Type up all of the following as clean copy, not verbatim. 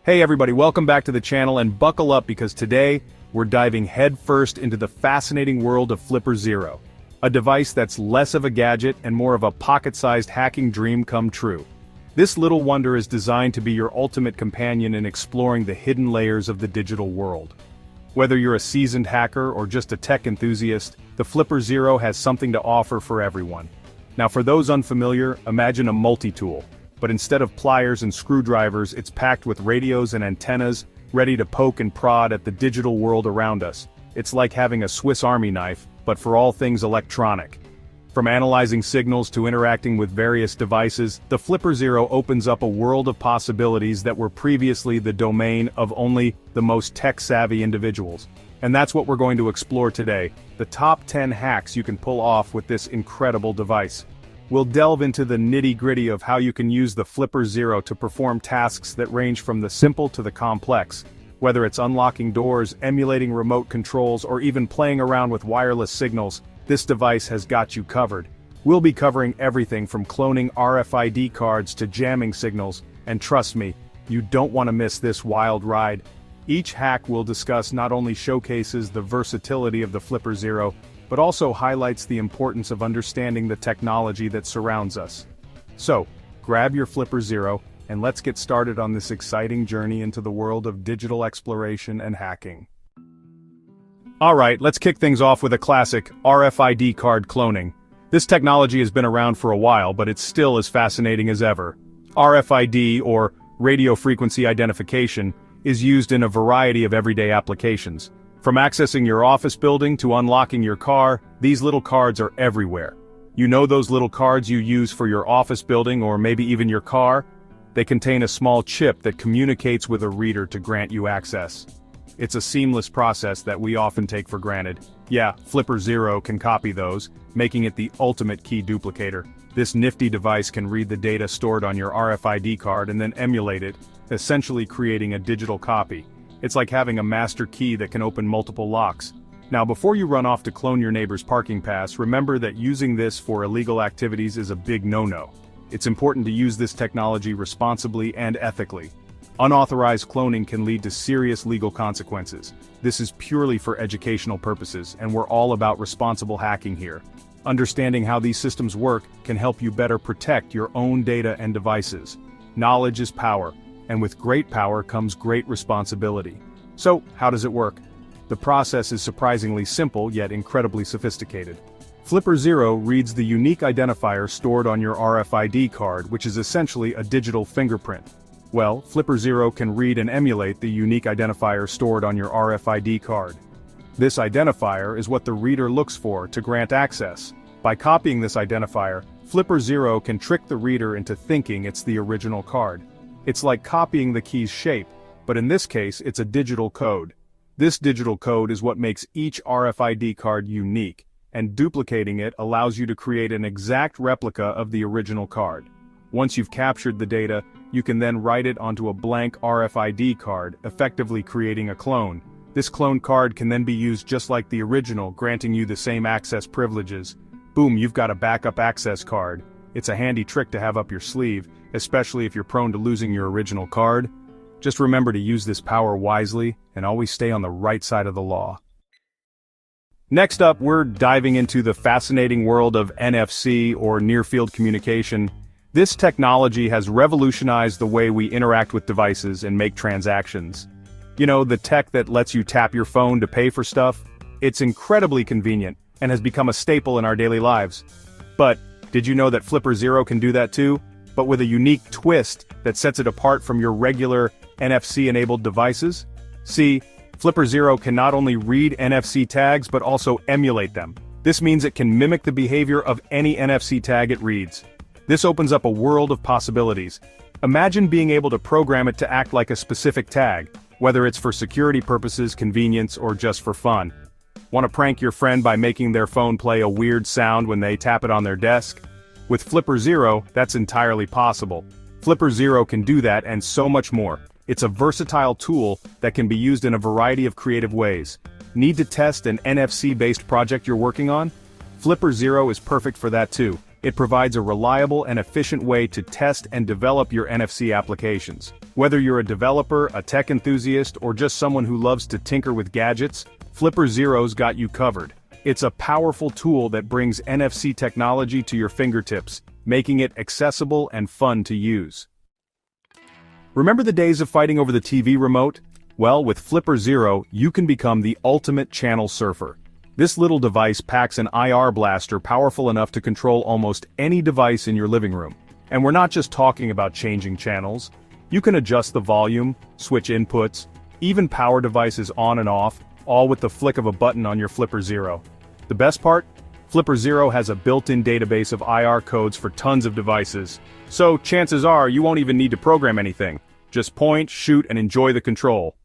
Hey everybody, welcome back to the channel and buckle up because today, we're diving headfirst into the fascinating world of Flipper Zero. A device that's less of a gadget and more of a pocket-sized hacking dream come true. This little wonder is designed to be your ultimate companion in exploring the hidden layers of the digital world. Whether you're a seasoned hacker or just a tech enthusiast, the Flipper Zero has something to offer for everyone. Now for those unfamiliar, imagine a multi-tool. But instead of pliers and screwdrivers, it's packed with radios and antennas, ready to poke and prod at the digital world around us. It's like having a Swiss Army knife, but for all things electronic. From analyzing signals to interacting with various devices, the Flipper Zero opens up a world of possibilities that were previously the domain of only the most tech-savvy individuals. And that's what we're going to explore today, the top 10 hacks you can pull off with this incredible device. We'll delve into the nitty-gritty of how you can use the Flipper Zero to perform tasks that range from the simple to the complex. Whether it's unlocking doors, emulating remote controls, or even playing around with wireless signals, this device has got you covered. We'll be covering everything from cloning RFID cards to jamming signals, and trust me, you don't want to miss this wild ride. Each hack we'll discuss not only showcases the versatility of the Flipper Zero, but also highlights the importance of understanding the technology that surrounds us. So, grab your Flipper Zero, and let's get started on this exciting journey into the world of digital exploration and hacking. Alright, let's kick things off with a classic, RFID card cloning. This technology has been around for a while, but it's still as fascinating as ever. RFID, or radio frequency identification, is used in a variety of everyday applications. From accessing your office building to unlocking your car, these little cards are everywhere. You know those little cards you use for your office building or maybe even your car? They contain a small chip that communicates with a reader to grant you access. It's a seamless process that we often take for granted. Yeah, Flipper Zero can copy those, making it the ultimate key duplicator. This nifty device can read the data stored on your RFID card and then emulate it, essentially creating a digital copy. It's like having a master key that can open multiple locks. Now before you run off to clone your neighbor's parking pass, remember that using this for illegal activities is a big no-no. It's important to use this technology responsibly and ethically. Unauthorized cloning can lead to serious legal consequences. This is purely for educational purposes, and we're all about responsible hacking here. Understanding how these systems work can help you better protect your own data and devices. Knowledge is power. And with great power comes great responsibility. So, how does it work? The process is surprisingly simple yet incredibly sophisticated. Flipper Zero reads the unique identifier stored on your RFID card, which is essentially a digital fingerprint. Well, Flipper Zero can read and emulate the unique identifier stored on your RFID card. This identifier is what the reader looks for to grant access. By copying this identifier, Flipper Zero can trick the reader into thinking it's the original card. It's like copying the key's shape, but in this case it's a digital code. This digital code is what makes each RFID card unique, and duplicating it allows you to create an exact replica of the original card. Once you've captured the data, you can then write it onto a blank RFID card, effectively creating a clone. This clone card can then be used just like the original, granting you the same access privileges. Boom, you've got a backup access card. It's a handy trick to have up your sleeve, especially if you're prone to losing your original card. Just remember to use this power wisely, and always stay on the right side of the law. Next up, we're diving into the fascinating world of NFC, or near-field communication. This technology has revolutionized the way we interact with devices and make transactions. You know, the tech that lets you tap your phone to pay for stuff? It's incredibly convenient, and has become a staple in our daily lives. But, did you know that Flipper Zero can do that too? But with a unique twist that sets it apart from your regular NFC-enabled devices? See, Flipper Zero can not only read NFC tags but also emulate them. This means it can mimic the behavior of any NFC tag it reads. This opens up a world of possibilities. Imagine being able to program it to act like a specific tag, whether it's for security purposes, convenience, or just for fun. Want to prank your friend by making their phone play a weird sound when they tap it on their desk? With Flipper Zero, that's entirely possible. Flipper Zero can do that and so much more. It's a versatile tool that can be used in a variety of creative ways. Need to test an NFC-based project you're working on? Flipper Zero is perfect for that too. It provides a reliable and efficient way to test and develop your NFC applications. Whether you're a developer, a tech enthusiast, or just someone who loves to tinker with gadgets, Flipper Zero's got you covered. It's a powerful tool that brings NFC technology to your fingertips, making it accessible and fun to use. Remember the days of fighting over the TV remote? Well, with Flipper Zero, you can become the ultimate channel surfer. This little device packs an IR blaster powerful enough to control almost any device in your living room. And we're not just talking about changing channels. You can adjust the volume, switch inputs, even power devices on and off, all with the flick of a button on your Flipper Zero. The best part? Flipper Zero has a built-in database of IR codes for tons of devices. So chances are you won't even need to program anything. Just point, shoot, and enjoy the control.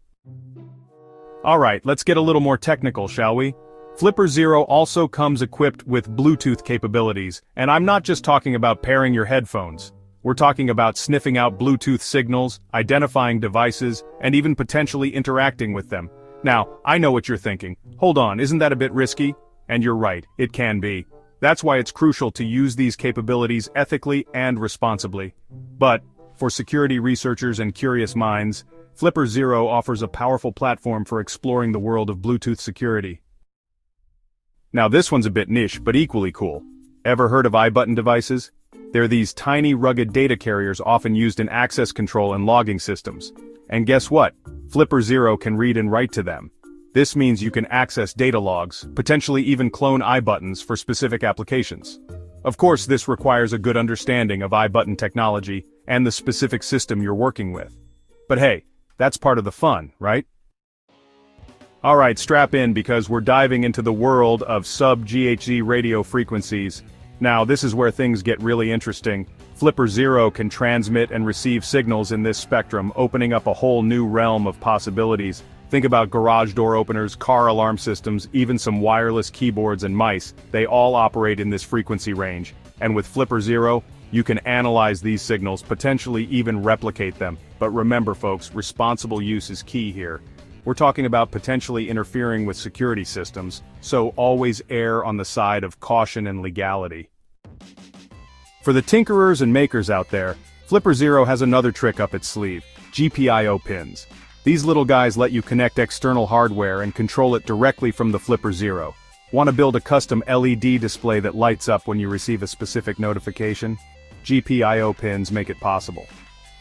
Alright, let's get a little more technical, shall we? Flipper Zero also comes equipped with Bluetooth capabilities, and I'm not just talking about pairing your headphones. We're talking about sniffing out Bluetooth signals, identifying devices, and even potentially interacting with them. Now, I know what you're thinking. Hold on, isn't that a bit risky? And you're right, it can be. That's why it's crucial to use these capabilities ethically and responsibly. But, for security researchers and curious minds, Flipper Zero offers a powerful platform for exploring the world of Bluetooth security. Now this one's a bit niche, but equally cool. Ever heard of iButton devices? They're these tiny rugged data carriers often used in access control and logging systems. And guess what? Flipper Zero can read and write to them. This means you can access data logs, potentially even clone iButtons for specific applications. Of course, this requires a good understanding of iButton technology and the specific system you're working with. But hey, that's part of the fun, right? Alright, strap in because we're diving into the world of sub-GHz radio frequencies. Now, this is where things get really interesting. Flipper Zero can transmit and receive signals in this spectrum, opening up a whole new realm of possibilities. Think about garage door openers, car alarm systems, even some wireless keyboards and mice. They all operate in this frequency range. And with Flipper Zero, you can analyze these signals, potentially even replicate them. But remember folks, responsible use is key here. We're talking about potentially interfering with security systems, so always err on the side of caution and legality. For the tinkerers and makers out there, Flipper Zero has another trick up its sleeve: GPIO pins. These little guys let you connect external hardware and control it directly from the Flipper Zero. Want to build a custom LED display that lights up when you receive a specific notification? GPIO pins make it possible.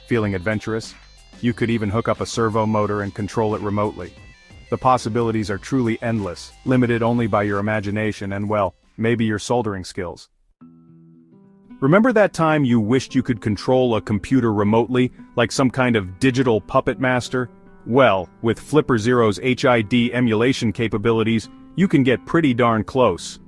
Feeling adventurous? You could even hook up a servo motor and control it remotely. The possibilities are truly endless, limited only by your imagination and, well, maybe your soldering skills. Remember that time you wished you could control a computer remotely, like some kind of digital puppet master? Well, with Flipper Zero's HID emulation capabilities, you can get pretty darn close.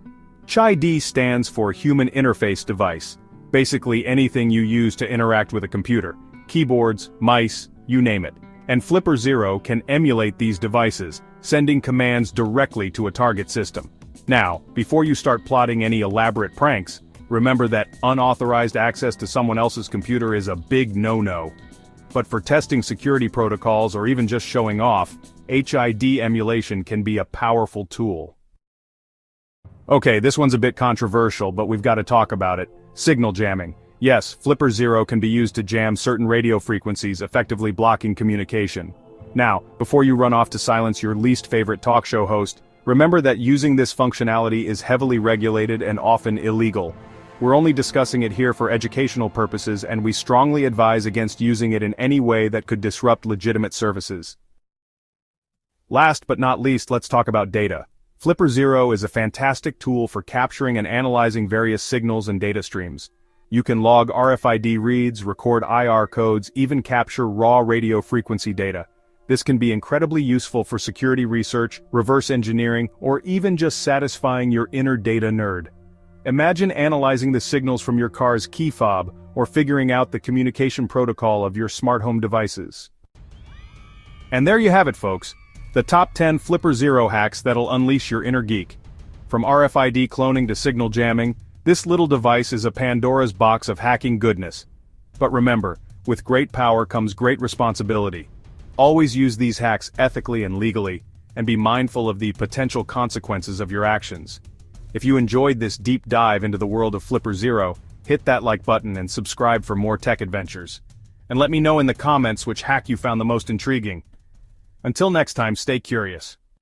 HID stands for Human Interface Device, basically anything you use to interact with a computer. Keyboards, mice, you name it. And Flipper Zero can emulate these devices, sending commands directly to a target system. Now, before you start plotting any elaborate pranks, remember that unauthorized access to someone else's computer is a big no-no. But for testing security protocols or even just showing off, HID emulation can be a powerful tool. Okay, this one's a bit controversial, but we've got to talk about it. Signal jamming. Yes, Flipper Zero can be used to jam certain radio frequencies, effectively blocking communication. Now, before you run off to silence your least favorite talk show host, remember that using this functionality is heavily regulated and often illegal. We're only discussing it here for educational purposes, and we strongly advise against using it in any way that could disrupt legitimate services. Last but not least, let's talk about data. Flipper Zero is a fantastic tool for capturing and analyzing various signals and data streams. You can log RFID reads, record IR codes, even capture raw radio frequency data. This can be incredibly useful for security research, reverse engineering, or even just satisfying your inner data nerd. Imagine analyzing the signals from your car's key fob, or figuring out the communication protocol of your smart home devices. And there you have it folks, the top 10 Flipper Zero hacks that'll unleash your inner geek. From RFID cloning to signal jamming, this little device is a Pandora's box of hacking goodness. But remember, with great power comes great responsibility. Always use these hacks ethically and legally, and be mindful of the potential consequences of your actions. If you enjoyed this deep dive into the world of Flipper Zero, hit that like button and subscribe for more tech adventures. and let me know in the comments which hack you found the most intriguing. Until next time, stay curious.